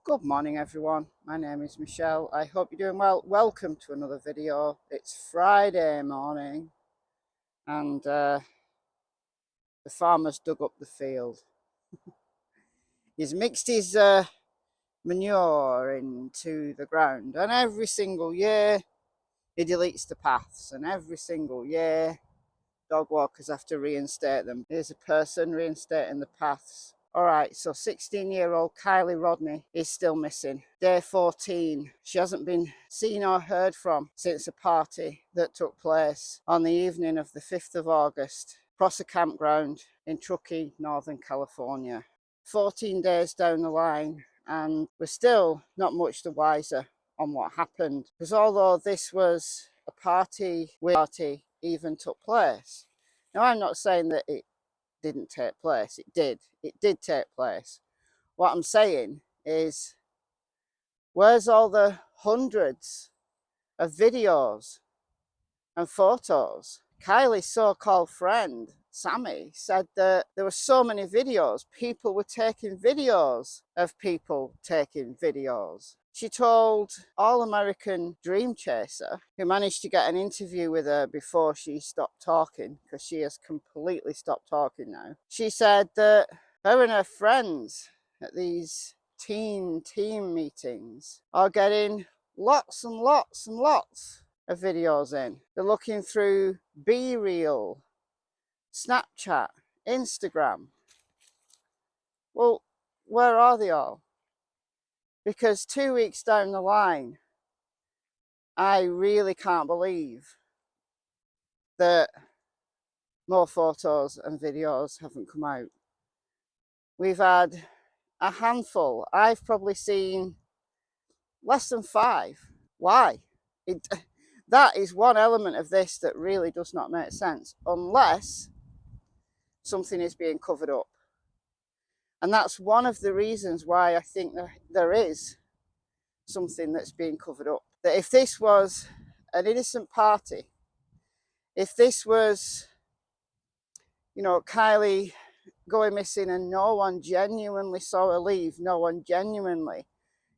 Good morning everyone, my name is Michelle. I hope you're doing well. Welcome to another video. It's Friday morning and the farmer's dug up the field. He's mixed his manure into the ground, and every single year he deletes the paths, and every single year dog walkers have to reinstate them. Here's a person reinstating the paths. Alright, so 16-year-old Kiely Rodni is still missing. Day 14. She hasn't been seen or heard from since a party that took place on the evening of the 5th of August across a campground in Truckee, Northern California. 14 days down the line, and we're still not much the wiser on what happened. Because although this was a party even took place. Now, I'm not saying that it didn't take place. It did take place. What I'm saying is, where's all the hundreds of videos and photos? Kylie's so-called friend Sammy said that there were so many videos. People were taking videos of people taking videos. She told All American Dream Chaser, who managed to get an interview with her before she stopped talking, because she has completely stopped talking now. She said that her and her friends at these team meetings are getting lots and lots and lots of videos in. They're looking through B-Reel, Snapchat, Instagram. Well, where are they all? Because 2 weeks down the line, I really can't believe that more photos and videos haven't come out. We've had a handful. I've probably seen less than 5. Why? That is one element of this that really does not make sense, unless something is being covered up. And that's one of the reasons why I think there is something that's being covered up. That if this was an innocent party, if this was, Kiely going missing and no one genuinely saw her leave, no one genuinely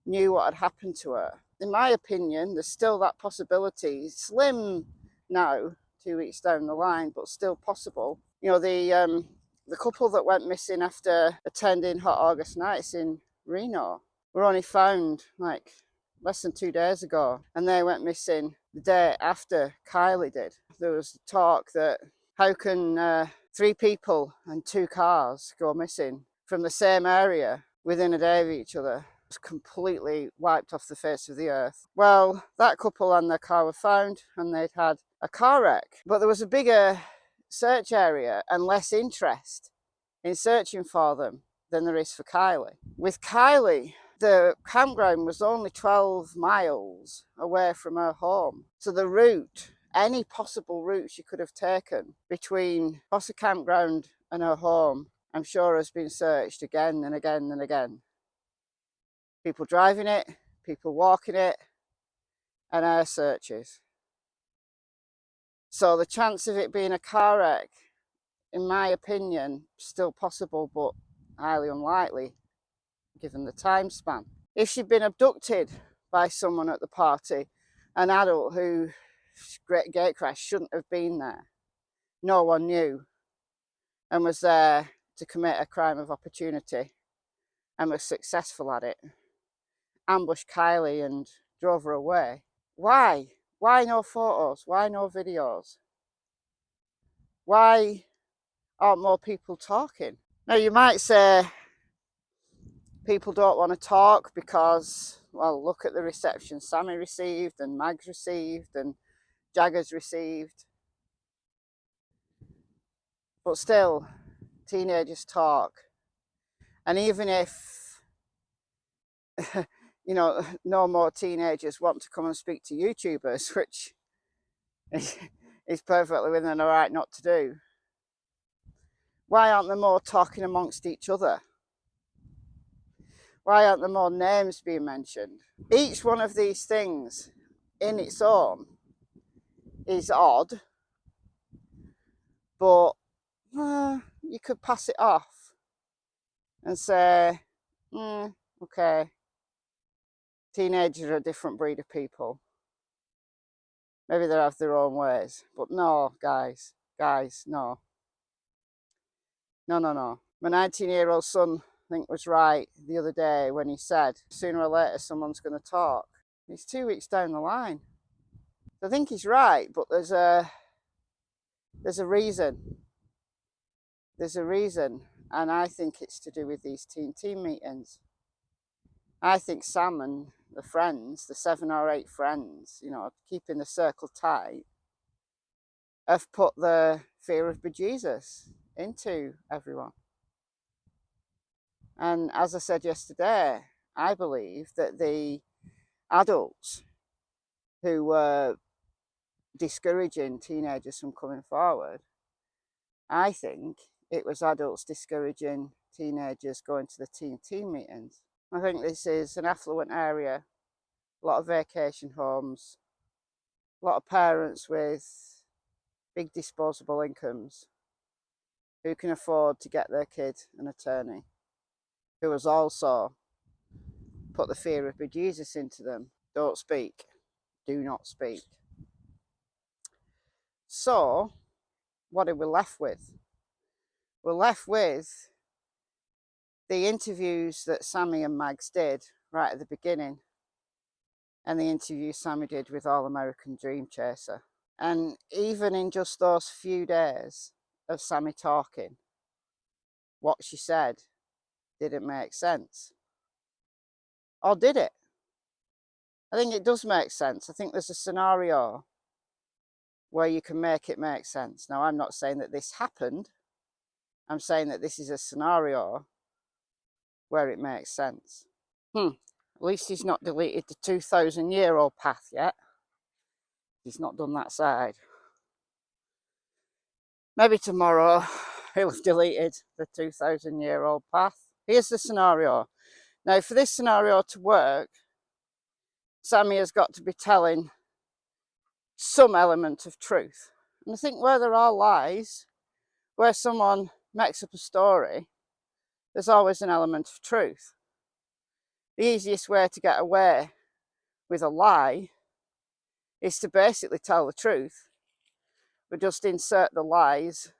knew what had happened to her, in my opinion, there's still that possibility. Slim now, 2 weeks down the line, but still possible. The couple that went missing after attending Hot August Nights in Reno were only found like less than 2 days ago, and they went missing the day after Kiely did. There was talk that how can 3 people and 2 cars go missing from the same area within a day of each other? It was completely wiped off the face of the earth. Well, that couple and their car were found, and they'd had a car wreck, but there was a bigger search area and less interest in searching for them than there is for Kiely. With Kiely, the campground was only 12 miles away from her home. So the route, any possible route she could have taken between Fossa campground and her home, I'm sure has been searched again and again and again. People driving it, people walking it, and air searches. So the chance of it being a car wreck, in my opinion, still possible, but highly unlikely given the time span. If she'd been abducted by someone at the party, an adult who great gate crash shouldn't have been there, no one knew, and was there to commit a crime of opportunity and was successful at it, ambushed Kiely and drove her away. Why? Why no photos? Why no videos? Why aren't more people talking? Now, you might say people don't want to talk because, well, look at the reception Sammy received and Mags received and Jagger's received. But still, teenagers talk. And even if, no more teenagers want to come and speak to YouTubers, which is perfectly within their right not to do, why aren't there more talking amongst each other? Why aren't there more names being mentioned? Each one of these things in its own is odd, but you could pass it off and say, okay, teenagers are a different breed of people. Maybe they have their own ways. But no, guys, no. No. My 19-year-old son, I think, was right the other day when he said, sooner or later someone's going to talk. It's 2 weeks down the line. I think he's right, but there's a reason. There's a reason, and I think it's to do with these team meetings. I think Sam and the friends, the 7 or 8 friends, you know, keeping the circle tight, have put the fear of bejesus into everyone. And as I said yesterday, I believe that the adults who were discouraging teenagers from coming forward, I think it was adults discouraging teenagers going to the team meetings. I think this is an affluent area, a lot of vacation homes, a lot of parents with big disposable incomes who can afford to get their kid an attorney, who has also put the fear of bejesus into them. Don't speak. Do not speak. So, what are we left with? We're left with the interviews that Sammy and Mags did right at the beginning, and the interview Sammy did with All American Dream Chaser. And even in just those few days of Sammy talking, what she said didn't make sense. Or did it? I think it does make sense. I think there's a scenario where you can make it make sense. Now, I'm not saying that this happened. I'm saying that this is a scenario where it makes sense. At least he's not deleted the 2,000-year-old path yet. He's not done that side. Maybe tomorrow he'll have deleted the 2,000-year-old path. Here's the scenario. Now, for this scenario to work, Sammy has got to be telling some element of truth. And I think where there are lies, where someone makes up a story, there's always an element of truth. The easiest way to get away with a lie is to basically tell the truth, but just insert the lies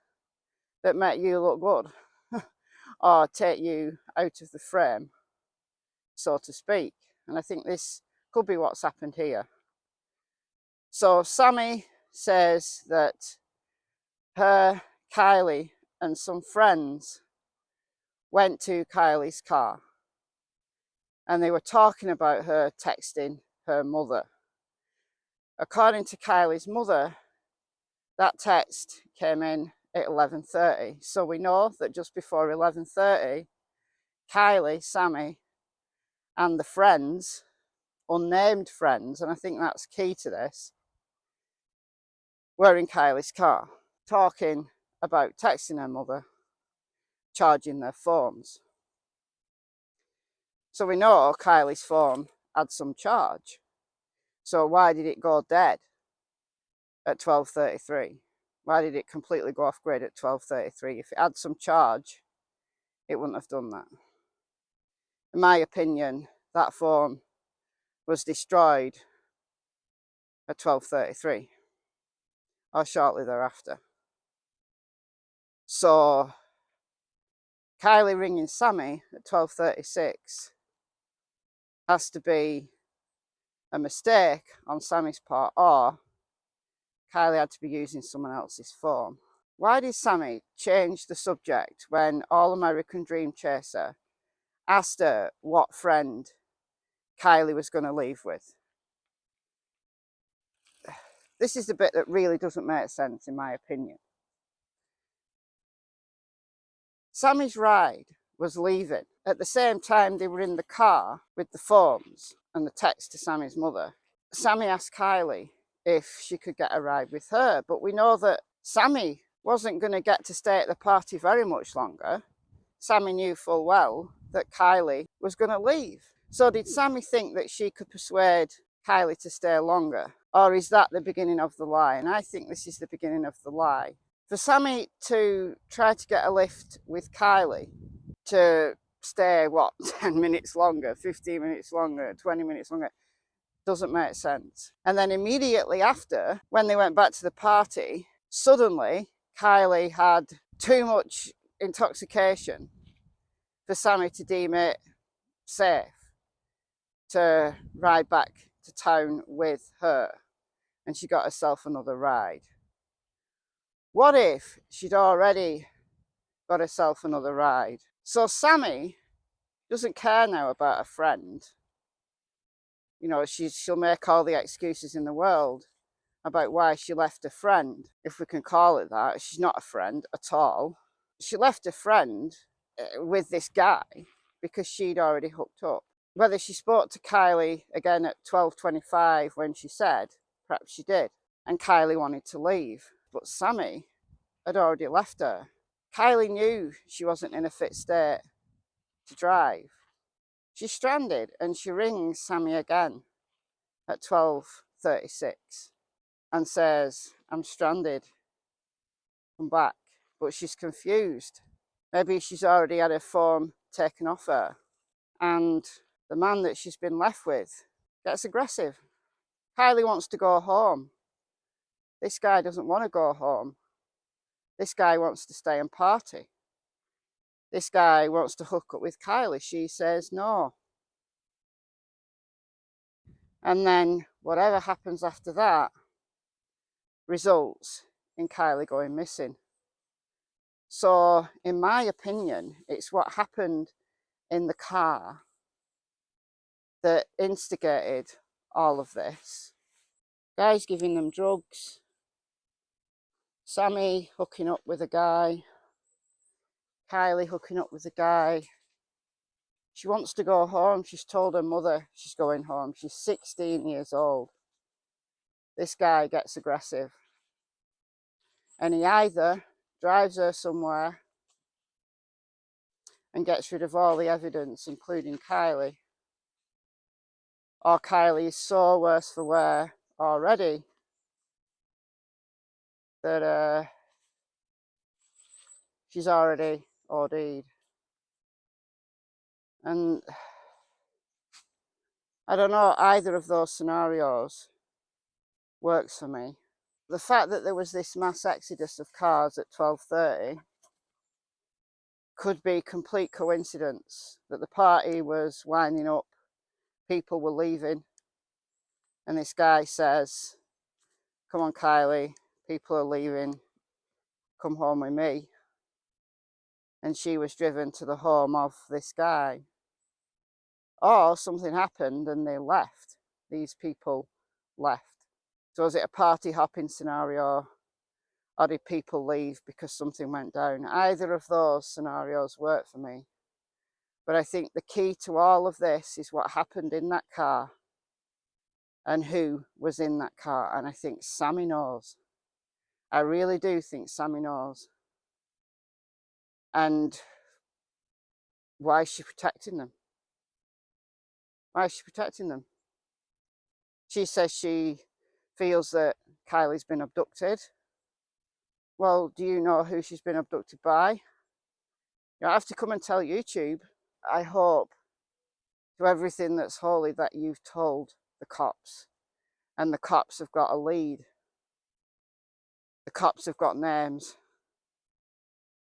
that make you look good or take you out of the frame, so to speak. And I think this could be what's happened here. So Sammy says that her, Kiely, and some friends went to Kiely's car, and they were talking about her texting her mother. According to Kiely's mother, that text came in at 11:30. So we know that just before 11:30, Kiely, Sammy, and the friends, unnamed friends, and I think that's key to this, were in Kiely's car, talking about texting her mother, charging their phones. So we know Kiely's phone had some charge. So why did it go dead at 12:33? Why did it completely go off grid at 12:33? If it had some charge, it wouldn't have done that. In my opinion, that phone was destroyed at 12:33 or shortly thereafter. So Kiely ringing Sammy at 12:36 has to be a mistake on Sammy's part, or Kiely had to be using someone else's phone. Why did Sammy change the subject when All American Dream Chaser asked her what friend Kiely was going to leave with? This is the bit that really doesn't make sense, in my opinion. Sammy's ride was leaving. At the same time, they were in the car with the phones and the text to Sammy's mother. Sammy asked Kiely if she could get a ride with her, but we know that Sammy wasn't going to get to stay at the party very much longer. Sammy knew full well that Kiely was going to leave. So did Sammy think that she could persuade Kiely to stay longer? Or is that the beginning of the lie? And I think this is the beginning of the lie. For Sammy to try to get a lift with Kiely, to stay, what, 10 minutes longer, 15 minutes longer, 20 minutes longer. Doesn't make sense. And then immediately after, when they went back to the party, suddenly Kiely had too much intoxication for Sammy to deem it safe to ride back to town with her. And she got herself another ride. What if she'd already got herself another ride? So Sammy doesn't care now about a friend. You know, she'll make all the excuses in the world about why she left a friend, if we can call it that. She's not a friend at all. She left a friend with this guy because she'd already hooked up. Whether she spoke to Kiely again at 12:25 when she said, perhaps she did, and Kiely wanted to leave, but Sammy had already left her. Kiely knew she wasn't in a fit state to drive. She's stranded, and she rings Sammy again at 12:36 and says, I'm stranded, come back. But she's confused. Maybe she's already had her phone taken off her. And the man that she's been left with gets aggressive. Kiely wants to go home. This guy doesn't want to go home. This guy wants to stay and party. This guy wants to hook up with Kiely. She says no. And then whatever happens after that results in Kiely going missing. So in my opinion, it's what happened in the car that instigated all of this. Guys giving them drugs. Sammy hooking up with a guy. Kiely hooking up with a guy. She wants to go home. She's told her mother she's going home. She's 16 years old. This guy gets aggressive. And he either drives her somewhere and gets rid of all the evidence, including Kiely, or Kiely is so worse for wear already that she's already OD'd. And I don't know, either of those scenarios works for me. The fact that there was this mass exodus of cars at 12:30 could be complete coincidence, that the party was winding up, people were leaving, and this guy says, come on Kiely, people are leaving, come home with me. And she was driven to the home of this guy. Or something happened and they left. These people left. So was it a party hopping scenario, or did people leave because something went down? Either of those scenarios work for me. But I think the key to all of this is what happened in that car and who was in that car. And I think Sammy knows. I really do think Sammy knows. And why is she protecting them? Why is she protecting them? She says she feels that Kiely's been abducted. Well, do you know who she's been abducted by? You don't have to come and tell YouTube. I hope to everything that's holy that you've told the cops. And the cops have got a lead. The cops have got names.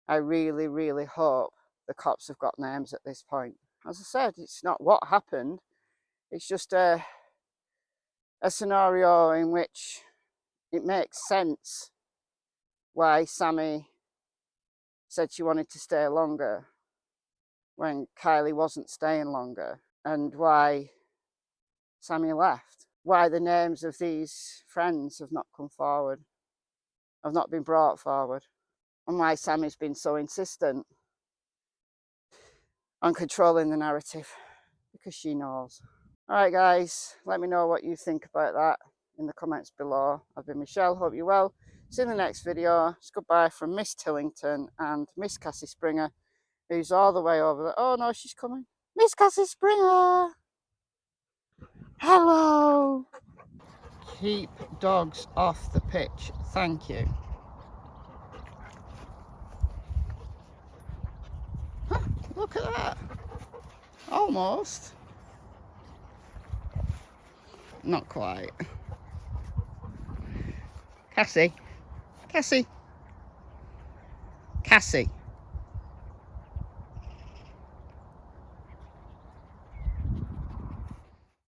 I really, really hope the cops have got names at this point. As I said, it's not what happened. It's just a scenario in which it makes sense why Sammy said she wanted to stay longer when Kiely wasn't staying longer, and why Sammy left. Why the names of these friends have not come forward, have not been brought forward. And why Sammy's been so insistent on controlling the narrative, because she knows. All right, guys, let me know what you think about that in the comments below. I've been Michelle, hope you're well. See you in the next video. It's goodbye from Miss Tillington and Miss Cassie Springer, who's all the way over there. Oh no, she's coming. Miss Cassie Springer! Hello! Keep dogs off the pitch, thank you. Look at that. Almost. Not quite. Cassie. Cassie. Cassie.